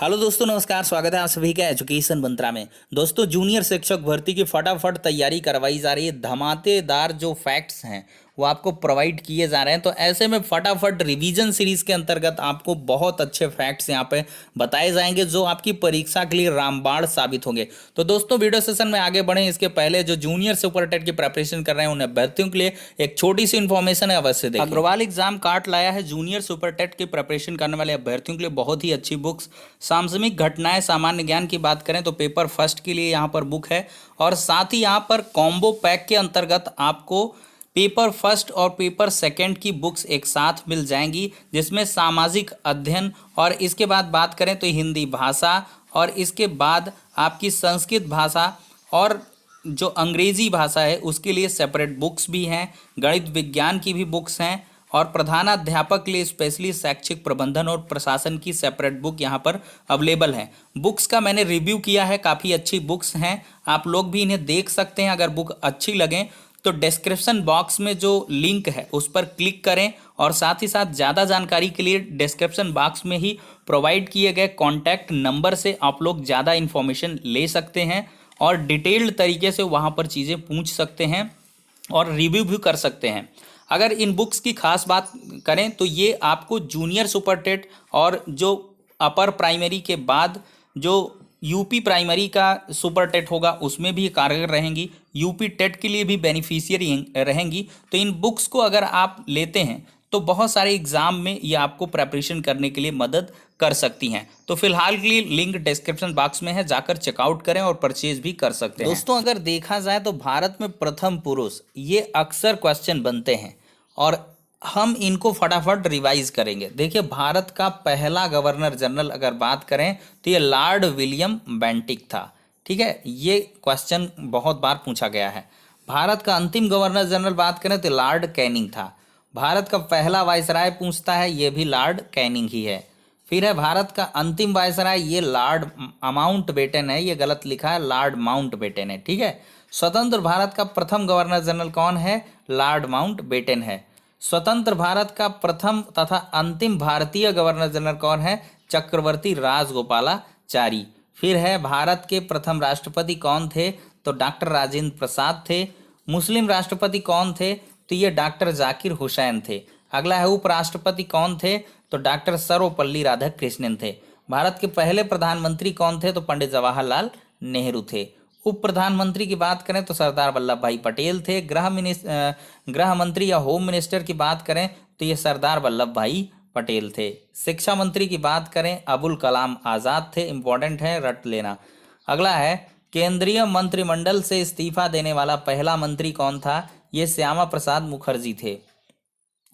Hello दोस्तों, नमस्कार। स्वागत है आप सभी का एजुकेशन मंत्रा में। दोस्तों, जूनियर शिक्षक भर्ती की फटाफट तैयारी करवाई जा रही है। धमाकेदार जो फैक्ट्स हैं वो आपको प्रोवाइड किए जा रहे हैं। तो ऐसे में फटाफट रिवीजन सीरीज के अंतर्गत आपको बहुत अच्छे फैक्ट्स यहाँ पे बताए जाएंगे जो आपकी परीक्षा के लिए रामबाण साबित होंगे। तो दोस्तों, वीडियो सेशन में आगे बढ़ें इसके पहले जो जूनियर सुपर टेट की प्रिपरेशन कर रहे हैं उन अभ्यर्थियों के लिए एक छोटी सी इन्फॉर्मेशन है, अवश्य देखें। अग्रवाल एग्जाम कार्ड लाया है जूनियर सुपर टेट की प्रिपरेशन करने वाले अभ्यर्थियों के लिए बहुत ही अच्छी बुक्स। सामयिक घटनाएं सामान्य ज्ञान की बात करें तो पेपर फर्स्ट के लिए यहाँ पर बुक है, और साथ ही यहाँ पर कॉम्बो पैक के अंतर्गत आपको पेपर फर्स्ट और पेपर सेकंड की बुक्स एक साथ मिल जाएंगी, जिसमें सामाजिक अध्ययन और इसके बाद बात करें तो हिंदी भाषा, और इसके बाद आपकी संस्कृत भाषा और जो अंग्रेजी भाषा है उसके लिए सेपरेट बुक्स भी हैं। गणित विज्ञान की भी बुक्स हैं, और प्रधानाध्यापक के लिए स्पेशली शैक्षिक प्रबंधन और प्रशासन की सेपरेट बुक यहाँ पर अवेलेबल है। बुक्स का मैंने रिव्यू किया है, काफ़ी अच्छी बुक्स हैं, आप लोग भी इन्हें देख सकते हैं। अगर बुक अच्छी लगे तो डिस्क्रिप्शन बॉक्स में जो लिंक है उस पर क्लिक करें, और साथ ही साथ ज़्यादा जानकारी के लिए डिस्क्रिप्शन बॉक्स में ही प्रोवाइड किए गए कॉन्टैक्ट नंबर से आप लोग ज़्यादा इन्फॉर्मेशन ले सकते हैं और डिटेल्ड तरीके से वहाँ पर चीज़ें पूछ सकते हैं और रिव्यू भी कर सकते हैं। अगर इन बुक्स की खास बात करें तो ये आपको जूनियर सुपर टेट और जो अपर प्राइमरी के बाद जो यूपी प्राइमरी का सुपर टेट होगा उसमें भी कारगर रहेंगी, यूपी टेट के लिए भी बेनिफिशियरी रहेंगी। तो इन बुक्स को अगर आप लेते हैं तो बहुत सारे एग्जाम में ये आपको प्रेपरेशन करने के लिए मदद कर सकती हैं। तो फिलहाल के लिए लिंक डिस्क्रिप्शन बॉक्स में है, जाकर चेकआउट करें और परचेज भी कर सकते हैं। दोस्तों, अगर देखा जाए तो भारत में प्रथम पुरुष ये अक्सर क्वेश्चन बनते हैं और हम इनको फटाफट रिवाइज करेंगे। देखिए, भारत का पहला गवर्नर जनरल अगर बात करें तो ये लॉर्ड विलियम बेंटिक था। ठीक है, ये क्वेश्चन बहुत बार पूछा गया है। भारत का अंतिम गवर्नर जनरल बात करें तो लॉर्ड कैनिंग था। भारत का पहला वायसराय पूछता है, ये भी लॉर्ड कैनिंग ही है। फिर है भारत का अंतिम वायसराय, ये लॉर्ड माउंटबेटन है, ये गलत लिखा है, लॉर्ड माउंटबेटन है। ठीक है, स्वतंत्र भारत का प्रथम गवर्नर जनरल कौन है? लॉर्ड माउंटबेटन है। स्वतंत्र भारत का प्रथम तथा अंतिम भारतीय गवर्नर जनरल कौन है? चक्रवर्ती राजगोपालाचारी। फिर है भारत के प्रथम राष्ट्रपति कौन थे? तो डॉक्टर राजेंद्र प्रसाद थे। मुस्लिम राष्ट्रपति कौन थे? तो ये डॉक्टर जाकिर हुसैन थे। अगला है उपराष्ट्रपति कौन थे? तो डॉक्टर सर्वपल्ली राधाकृष्णन थे। भारत के पहले प्रधानमंत्री कौन थे? तो पंडित जवाहरलाल नेहरू थे। उप प्रधानमंत्री की बात करें तो सरदार वल्लभ भाई पटेल थे। गृह मंत्री या होम मिनिस्टर की बात करें तो ये सरदार वल्लभ भाई पटेल थे। शिक्षा मंत्री की बात करें अबुल कलाम आज़ाद थे। इंपॉर्टेंट है, रट लेना। अगला है केंद्रीय मंत्रिमंडल से इस्तीफा देने वाला पहला मंत्री कौन था? ये श्यामा प्रसाद मुखर्जी थे।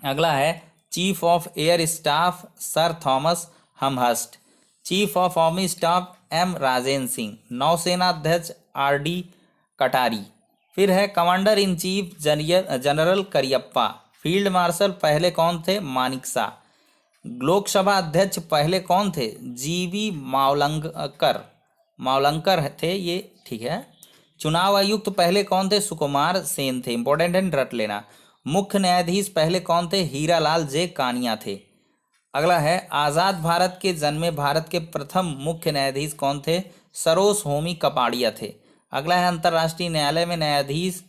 अगला है chief of air staff sir Thomas Elmhirst. Chief of army staff M Rajendra Singh. नौसेना अध्यक्ष आर डी कटारी। फिर है commander in chief general Cariappa. Field marshal पहले कौन थे? मानिक शाह। लोकसभा अध्यक्ष पहले कौन थे? जीवी मावलंकर थे ये। ठीक है। चुनाव आयुक्त पहले कौन थे? सुकुमार सेन थे। इंपॉर्टेंट है, रट लेना। मुख्य न्यायाधीश पहले कौन थे? हीरालाल जे कानिया थे। अगला है आज़ाद भारत के जन्मे भारत के प्रथम मुख्य न्यायाधीश कौन थे? सरोज होमी कपाड़िया थे। अगला है अंतर्राष्ट्रीय न्यायालय में न्यायाधीश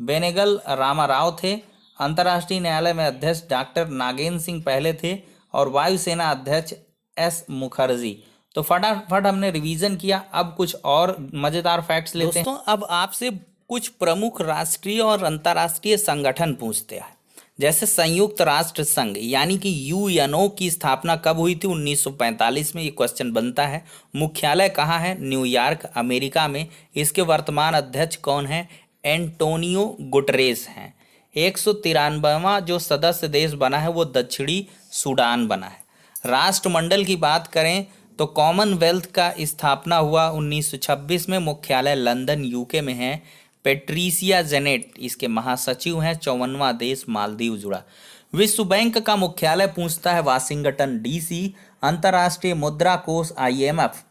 बेनेगल रामाराव थे। अंतर्राष्ट्रीय न्यायालय में अध्यक्ष डॉक्टर नागेंद्र सिंह पहले थे, और वायुसेना अध्यक्ष एस मुखर्जी। तो फटाफट हमने रिवीजन किया। अब कुछ और मज़ेदार फैक्ट्स लेते हैं। दोस्तों, अब आपसे कुछ प्रमुख राष्ट्रीय और अंतर्राष्ट्रीय संगठन पूछते हैं। जैसे संयुक्त राष्ट्र संघ यानी कि यूएनओ की स्थापना कब हुई थी? 1945 में। ये क्वेश्चन बनता है। मुख्यालय कहाँ है? न्यूयॉर्क, अमेरिका में। इसके वर्तमान अध्यक्ष कौन है? एंटोनियो गुटरेस हैं। 193वां जो सदस्य देश बना है वो दक्षिणी सूडान बना है। राष्ट्रमंडल की बात करें तो कॉमनवेल्थ का स्थापना हुआ 1926 में। मुख्यालय लंदन यूके में है। पेट्रिसिया जेनेट इसके महासचिव हैं। 54वां देश मालदीव जुड़ा। विश्व बैंक का मुख्यालय पूछता है वाशिंगटन डीसी। अंतर्राष्ट्रीय मुद्रा कोष IMF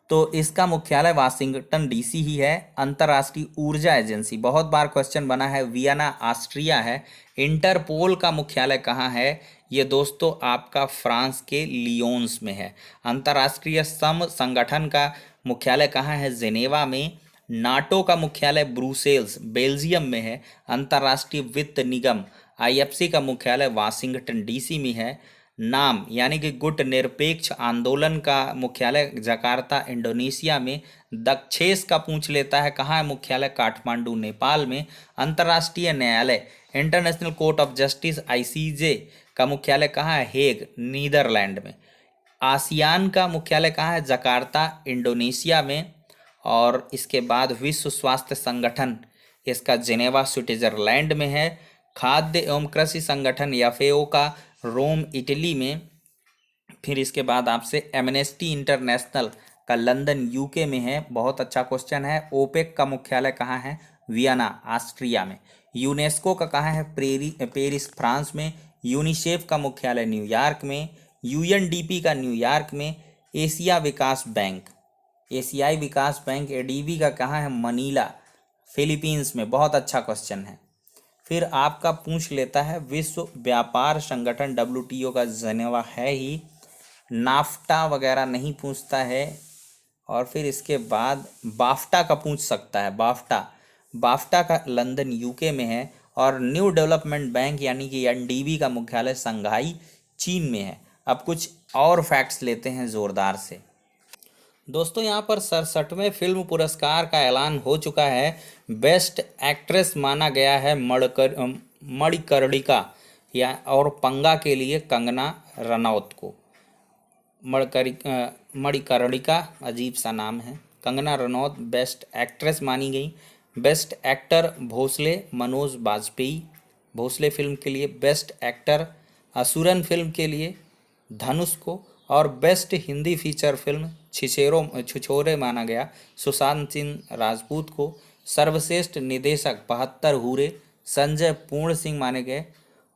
तो इसका मुख्यालय वाशिंगटन डीसी ही है। अंतर्राष्ट्रीय ऊर्जा एजेंसी बहुत बार क्वेश्चन बना है, वियना ऑस्ट्रिया है। इंटरपोल का मुख्यालय कहाँ है? ये दोस्तों आपका फ्रांस के लियोन्स में है। अंतर्राष्ट्रीय श्रम संगठन का मुख्यालय कहाँ है? जेनेवा में। नाटो का मुख्यालय ब्रुसेल्स बेल्जियम में है। अंतर्राष्ट्रीय वित्त निगम आईएफसी का मुख्यालय वाशिंगटन डीसी में है। नाम यानी कि गुट निरपेक्ष आंदोलन का मुख्यालय जकार्ता इंडोनेशिया में। दक्षेस का पूछ लेता है कहाँ है मुख्यालय? काठमांडू नेपाल में। अंतर्राष्ट्रीय न्यायालय international court of justice ICJ का मुख्यालय कहाँ है? हेग नीदरलैंड में। आसियान का मुख्यालय कहाँ है? जकार्ता इंडोनेशिया में। और इसके बाद विश्व स्वास्थ्य संगठन इसका जिनेवा स्विट्जरलैंड में है। खाद्य एवं कृषि संगठन एफएओ का रोम इटली में। फिर इसके बाद आपसे एमनेस्टी इंटरनेशनल का लंदन यूके में है। बहुत अच्छा क्वेश्चन है। ओपेक का मुख्यालय कहाँ है? वियना ऑस्ट्रिया में। यूनेस्को का कहाँ है? पेरिस फ्रांस में। यूनिसेफ का मुख्यालय न्यूयॉर्क में। यूएनडीपी का न्यूयॉर्क में। एशियाई विकास बैंक एडीबी का कहाँ है? मनीला फिलीपींस में। बहुत अच्छा क्वेश्चन है। फिर आपका पूछ लेता है विश्व व्यापार संगठन डब्ल्यूटीओ का जिनेवा है ही। नाफ्टा वगैरह नहीं पूछता है। और फिर इसके बाद बाफ्टा का पूछ सकता है। बाफ्टा का लंदन यूके में है। और न्यू डेवलपमेंट बैंक यानी कि एनडीबी का मुख्यालय शंघाई चीन में है। अब कुछ और फैक्ट्स लेते हैं ज़ोरदार से। दोस्तों यहाँ पर 67वें फिल्म पुरस्कार का ऐलान हो चुका है। बेस्ट एक्ट्रेस माना गया है मणिकर्णिका या और पंगा के लिए कंगना रनौत को। मणिकर्णिका अजीब सा नाम है। कंगना रनौत बेस्ट एक्ट्रेस मानी गई। Best actor Bhosle Manoj Bajpayee Bhosle film के लिए। बेस्ट एक्टर असुरन फिल्म के लिए धनुष को। और बेस्ट हिंदी फीचर फिल्म छिछोरे माना गया सुशांत सिंह राजपूत को। सर्वश्रेष्ठ निदेशक 72 हूरे संजय पूर्ण सिंह माने गए।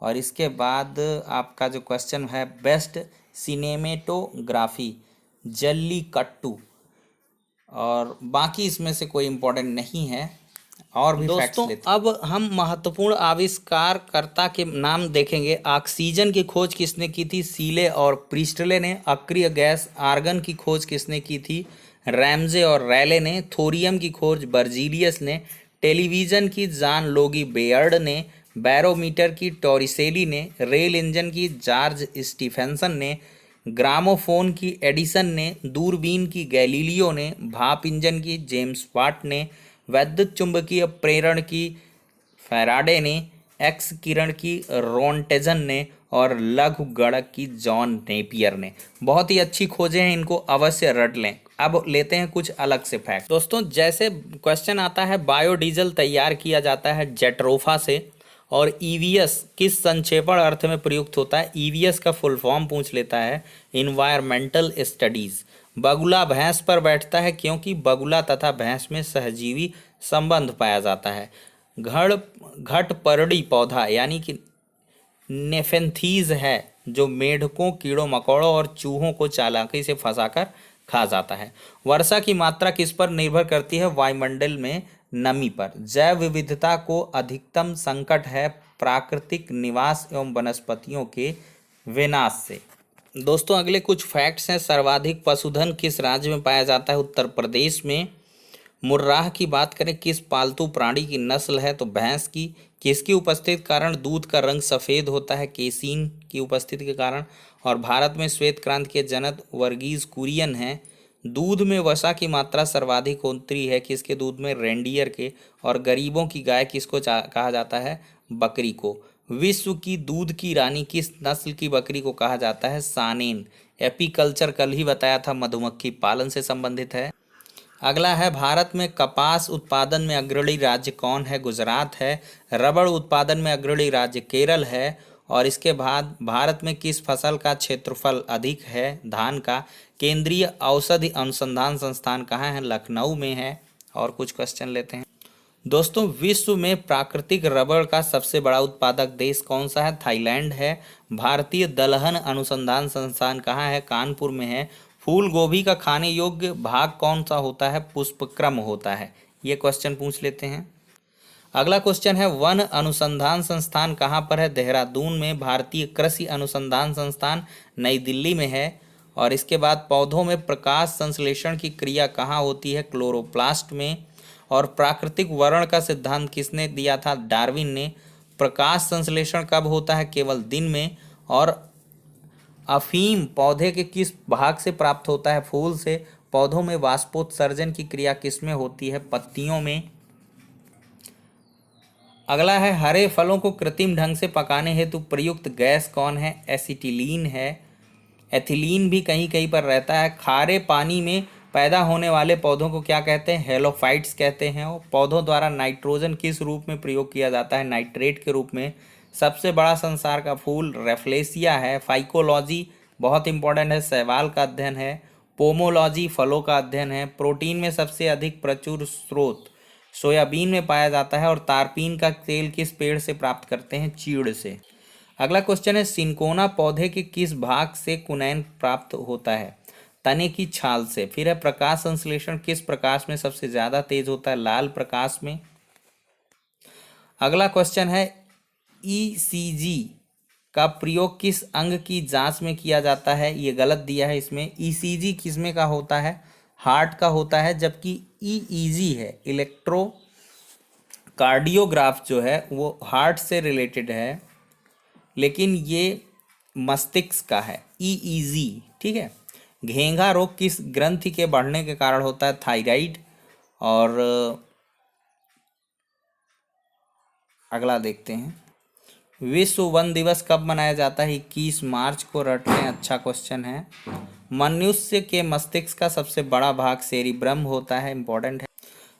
और इसके बाद आपका जो क्वेश्चन है बेस्ट सिनेमेटोग्राफी जल्लीकट्टू। और बाकी इसमें से कोई इम्पोर्टेंट नहीं है। और भी फैक्ट्स लेते हैं। अब हम महत्वपूर्ण आविष्कारकर्ता के नाम देखेंगे। ऑक्सीजन की खोज किसने की थी? सीले और प्रिस्टले ने। अक्रिय गैस आर्गन की खोज किसने की थी? रैमजे और रैले ने। थोरियम की खोज बर्जीलियस ने। टेलीविज़न की जॉन लोगी बेयर्ड ने। बैरोमीटर की टॉरिसेली ने। रेल इंजन की जॉर्ज स्टीफेंसन ने। ग्रामोफोन की एडिसन ने। दूरबीन की गैलीलियो ने। भाप इंजन की जेम्स वाट ने। वैद्युत चुंबकीय प्रेरण की फैराडे ने। एक्स किरण की रोन्टेजन ने। और लघु गणक की जॉन नेपियर ने। बहुत ही अच्छी खोजें हैं, इनको अवश्य रट लें। अब लेते हैं कुछ अलग से फैक्ट। दोस्तों जैसे क्वेश्चन आता है बायोडीजल तैयार किया जाता है जेट्रोफा से। और ईवीएस किस संक्षेपण अर्थ में प्रयुक्त होता है? ईवीएस का फुल फॉर्म पूछ लेता है इन्वायरमेंटल स्टडीज़। बगुला भैंस पर बैठता है क्योंकि बगुला तथा भैंस में सहजीवी संबंध पाया जाता है। घटपर्णी पौधा यानी कि नेफेंथीज है जो मेढकों कीड़ों मकोड़ों और चूहों को चालाकी से फंसाकर खा जाता है। वर्षा की मात्रा किस पर निर्भर करती है? वायुमंडल में नमी पर। जैव विविधता को अधिकतम संकट है प्राकृतिक निवास एवं वनस्पतियों के विनाश से। दोस्तों अगले कुछ फैक्ट्स हैं। सर्वाधिक पशुधन किस राज्य में पाया जाता है? उत्तर प्रदेश में। मुर्राह की बात करें किस पालतू प्राणी की नस्ल है? तो भैंस की। किसकी उपस्थिति के कारण दूध का रंग सफ़ेद होता है? केसीन की उपस्थिति के कारण। और भारत में श्वेत क्रांति के जनक वर्गीज कुरियन हैं। दूध में वसा की मात्रा सर्वाधिक होती है किसके दूध में? रेंडियर के। और गरीबों की गाय किसको कहा जाता है? बकरी को। विश्व की दूध की रानी किस नस्ल की बकरी को कहा जाता है? सानेन। एपीकल्चर कल ही बताया था मधुमक्खी पालन से संबंधित है। अगला है भारत में कपास उत्पादन में अग्रणी राज्य कौन है? गुजरात है। रबड़ उत्पादन में अग्रणी राज्य केरल है। और इसके बाद भारत में किस फसल का क्षेत्रफल अधिक है? धान का। केंद्रीय औषधि अनुसंधान संस्थान कहाँ है? लखनऊ में है। और कुछ क्वेश्चन लेते हैं। दोस्तों विश्व में प्राकृतिक रबड़ का सबसे बड़ा उत्पादक देश कौन सा है? थाईलैंड है। भारतीय दलहन अनुसंधान संस्थान कहाँ है? कानपुर में है। फूल गोभी का खाने योग्य भाग कौन सा होता है? पुष्पक्रम होता है। ये क्वेश्चन पूछ लेते हैं। अगला क्वेश्चन है, वन अनुसंधान संस्थान कहाँ पर है? देहरादून में। भारतीय कृषि अनुसंधान संस्थान नई दिल्ली में है। और इसके बाद पौधों में प्रकाश संश्लेषण की क्रिया कहाँ होती है? क्लोरोप्लास्ट में। और प्राकृतिक वर्ण का सिद्धांत किसने दिया था? डार्विन ने। प्रकाश संश्लेषण कब होता है? केवल दिन में। और अफीम पौधे के किस भाग से प्राप्त होता है? फूल से। पौधों में वाष्पोत्सर्जन की क्रिया किसमें होती है? पत्तियों में। अगला है, हरे फलों को कृत्रिम ढंग से पकाने हेतु प्रयुक्त गैस कौन है? एसिटिलीन है। एथिलीन भी कहीं कहीं पर रहता है। खारे पानी में पैदा होने वाले पौधों को क्या कहते हैं? हेलोफाइट्स कहते हैं। और पौधों द्वारा नाइट्रोजन किस रूप में प्रयोग किया जाता है? नाइट्रेट के रूप में। सबसे बड़ा संसार का फूल रेफ्लेसिया है। फाइकोलॉजी बहुत इंपॉर्टेंट है, शैवाल का अध्ययन है। पोमोलॉजी फलों का अध्ययन है। प्रोटीन में सबसे अधिक प्रचुर स्रोत सोयाबीन में पाया जाता है। और तारपीन का तेल किस पेड़ से प्राप्त करते हैं? चीड़ से। अगला क्वेश्चन है, सिंकोना पौधे के किस भाग से कुनैन प्राप्त होता है? तने की छाल से। फिर है, प्रकाश संश्लेषण किस प्रकाश में सबसे ज्यादा तेज होता है? लाल प्रकाश में। अगला क्वेश्चन है, ईसीजी का प्रयोग किस अंग की जांच में किया जाता है? ये गलत दिया है इसमें। ईसीजी किसमें का होता है? हार्ट का होता है। जबकि ईईजी है, इलेक्ट्रो कार्डियोग्राफ जो है वो हार्ट से रिलेटेड है, लेकिन ये मस्तिष्क का है, ईईजी। ठीक है। घेंघा रोग किस ग्रंथि के बढ़ने के कारण होता है? थायराइड। और अगला देखते हैं, विश्व वन दिवस कब मनाया जाता है? 21 मार्च को। रट लें, अच्छा क्वेश्चन है। मनुष्य के मस्तिष्क का सबसे बड़ा भाग सेरिब्रम होता है, इंपॉर्टेंट है।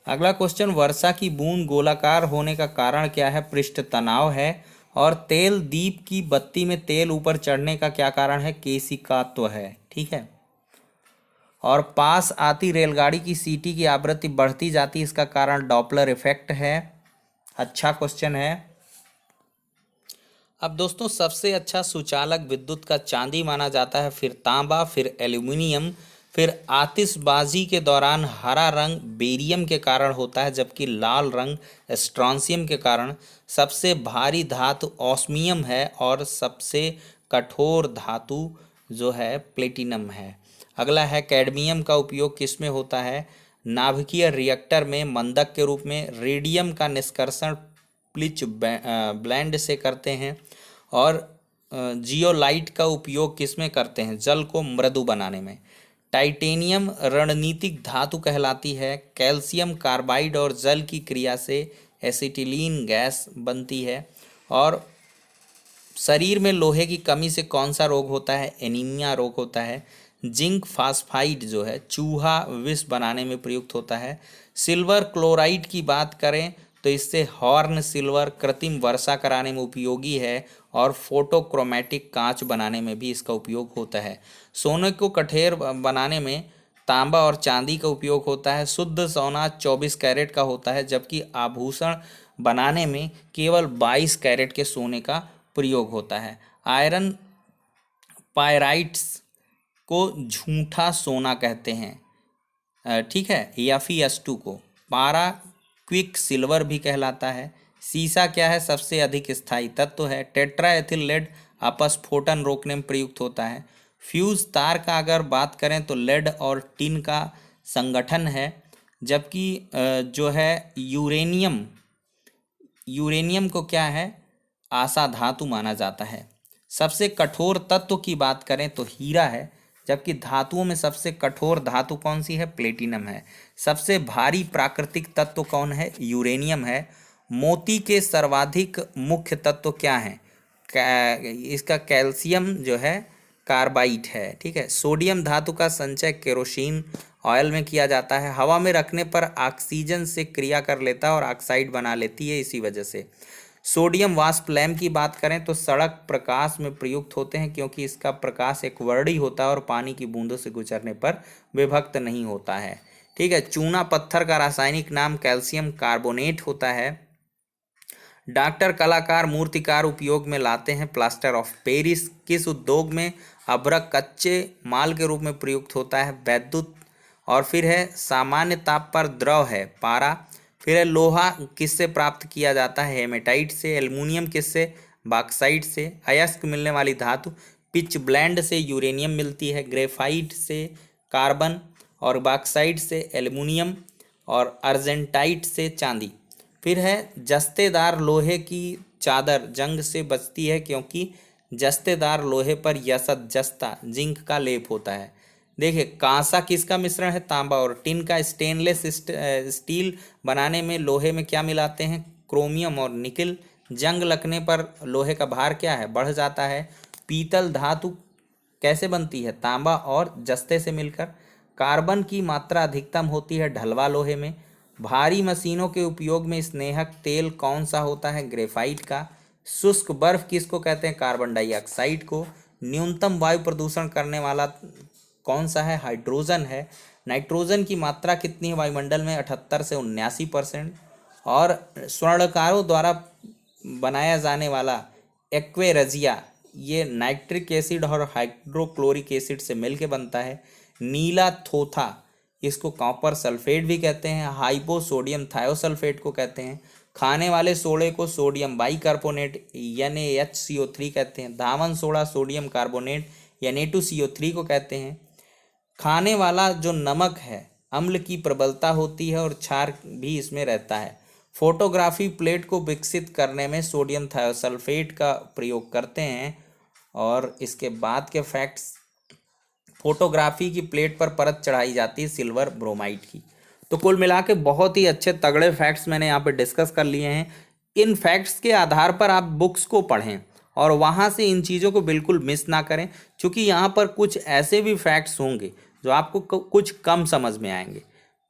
अगला क्वेश्चन, वर्षा की बूंद गोलाकार होने का कारण क्या है? पृष्ठ तनाव है। और तेल दीप की बत्ती में तेल ऊपर चढ़ने का क्या कारण है? केशिकात्व है। ठीक है। और पास आती रेलगाड़ी की सीटी की आवृत्ति बढ़ती जाती, इसका कारण डॉपलर इफेक्ट है। अच्छा क्वेश्चन है। अब दोस्तों, सबसे अच्छा सुचालक विद्युत का चांदी माना जाता है, फिर तांबा, फिर एल्यूमिनियम, फिर आतिशबाजी के दौरान हरा रंग बेरियम के कारण होता है, जबकि लाल रंग स्ट्रॉन्सियम के कारण। सबसे भारी धातु ऑस्मियम है। और सबसे कठोर धातु जो है प्लेटिनम है। अगला है, कैडमियम का उपयोग किस में होता है? नाभिकीय रिएक्टर में मंदक के रूप में। रेडियम का निष्कर्षण प्लिच ब्लेंड से करते हैं। और जियोलाइट का उपयोग किस में करते हैं? जल को मृदु बनाने में। टाइटेनियम रणनीतिक धातु कहलाती है। कैल्शियम कार्बाइड और जल की क्रिया से एसिटिलीन गैस बनती है। और शरीर में लोहे की कमी से कौन सा रोग होता है? एनीमिया रोग होता है। जिंक फास्फाइड जो है चूहा विष बनाने में प्रयुक्त होता है। सिल्वर क्लोराइड की बात करें तो इससे हॉर्न सिल्वर कृत्रिम वर्षा कराने में उपयोगी है। और फोटोक्रोमैटिक कांच बनाने में भी इसका उपयोग होता है। सोने को कठेर बनाने में तांबा और चांदी का उपयोग होता है। शुद्ध सोना 24 कैरेट का होता है, जबकि आभूषण बनाने में केवल 22 कैरेट के सोने का प्रयोग होता है। आयरन पायराइट्स को झूठा सोना कहते हैं, ठीक है। Fe2 को पारा क्विक सिल्वर भी कहलाता है। सीसा क्या है? सबसे अधिक स्थायी तत्व है। टेट्राएथिल लेड अपस्फोटन रोकने में प्रयुक्त होता है। फ्यूज तार का अगर बात करें तो लेड और टिन का संगठन है। जबकि जो है यूरेनियम को क्या है? आशा धातु माना जाता है। सबसे कठोर तत्व की बात करें तो हीरा है। जबकि धातुओं में सबसे कठोर धातु कौन सी है? प्लेटिनम है। सबसे भारी प्राकृतिक तत्व कौन है? यूरेनियम है। मोती के सर्वाधिक मुख्य तत्व क्या हैं? इसका कैल्शियम जो है कार्बाइड है। ठीक है। सोडियम धातु का संचय केरोसिन ऑयल में किया जाता है। हवा में रखने पर ऑक्सीजन से क्रिया कर लेता है और ऑक्साइड बना लेती है, इसी वजह से। सोडियम वाष्प लैंप की बात करें तो सड़क प्रकाश में प्रयुक्त होते हैं, क्योंकि इसका प्रकाश एक वर्णी होता है और पानी की बूंदों से गुजरने पर विभक्त नहीं होता है। ठीक है। चूना पत्थर का रासायनिक नाम कैल्शियम कार्बोनेट होता है। डॉक्टर कलाकार मूर्तिकार उपयोग में लाते हैं प्लास्टर ऑफ पेरिस। किस उद्योग में अभ्रक कच्चे माल के रूप में प्रयुक्त होता है? वैद्युत। और फिर है, सामान्य ताप पर द्रव है पारा। फिर है लोहा किससे प्राप्त किया जाता है, हेमेटाइट से। एल्युमिनियम किससे, बॉक्साइट से। अयस्क मिलने वाली धातु, पिच ब्लेंड से यूरेनियम मिलती है, ग्रेफाइट से कार्बन, और बॉक्साइट से एल्युमिनियम, और अर्जेंटाइट से चांदी। फिर है जस्तेदार लोहे की चादर जंग से बचती है क्योंकि जस्तेदार लोहे पर यसत जस्ता जिंक का लेप होता है। देखिए कांसा किसका मिश्रण है, तांबा और टिन का। स्टेनलेस स्टील बनाने में लोहे में क्या मिलाते हैं, क्रोमियम और निकिल। जंग लगने पर लोहे का भार क्या है, बढ़ जाता है। पीतल धातु कैसे बनती है, तांबा और जस्ते से मिलकर। कार्बन की मात्रा अधिकतम होती है ढलवा लोहे में। भारी मशीनों के उपयोग में स्नेहक तेल कौन सा होता है, ग्रेफाइट का। शुष्क बर्फ किसको कहते हैं, कार्बन डाइऑक्साइड को। न्यूनतम वायु प्रदूषण करने वाला कौन सा है, हाइड्रोजन है। नाइट्रोजन की मात्रा कितनी है वायुमंडल में, 78 से 79%। और स्वर्णकारों द्वारा बनाया जाने वाला एक्वेरजिया, ये नाइट्रिक एसिड और हाइड्रोक्लोरिक एसिड से मिलके बनता है। नीला थोथा, इसको कॉपर सल्फेट भी कहते हैं। हाइपो सोडियम थायोसल्फेट को कहते हैं। खाने वाले सोडे को सोडियम बाइकार्बोनेट NaHCO3 कहते हैं। धावन सोडा सोडियम कार्बोनेट Na2CO3 को कहते हैं। खाने वाला जो नमक है अम्ल की प्रबलता होती है और क्षार भी इसमें रहता है। फोटोग्राफी प्लेट को विकसित करने में सोडियम थायोसल्फेट का प्रयोग करते हैं। और इसके बाद के फैक्ट्स, फोटोग्राफी की प्लेट पर परत चढ़ाई जाती है सिल्वर ब्रोमाइड की। तो कुल मिला के बहुत ही अच्छे तगड़े फैक्ट्स मैंने यहाँ पे डिस्कस कर लिए हैं। इन फैक्ट्स के आधार पर आप बुक्स को पढ़ें और वहाँ से इन चीज़ों को बिल्कुल मिस ना करें, क्योंकि यहाँ पर कुछ ऐसे भी फैक्ट्स होंगे जो आपको कुछ कम समझ में आएंगे।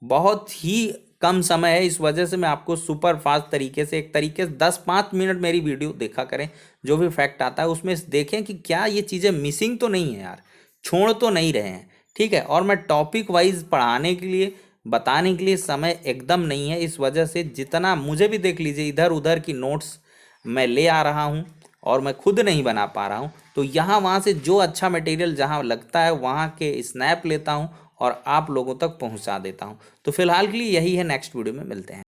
बहुत ही कम समय है, इस वजह से मैं आपको सुपर फास्ट तरीके से, एक तरीके से 10-5 मिनट मेरी वीडियो देखा करें। जो भी फैक्ट आता है उसमें देखें कि क्या ये चीज़ें मिसिंग तो नहीं है यार, छोड़ तो नहीं रहे हैं, ठीक है। और मैं टॉपिक वाइज पढ़ाने के लिए, बताने के लिए समय एकदम नहीं है, इस वजह से जितना मुझे भी देख लीजिए इधर उधर की नोट्स मैं ले आ रहा हूँ और मैं खुद नहीं बना पा रहा हूँ। तो यहाँ वहाँ से जो अच्छा मटेरियल जहाँ लगता है वहाँ के स्नैप लेता हूँ और आप लोगों तक पहुँचा देता हूँ। तो फिलहाल के लिए यही है, नेक्स्ट वीडियो में मिलते हैं।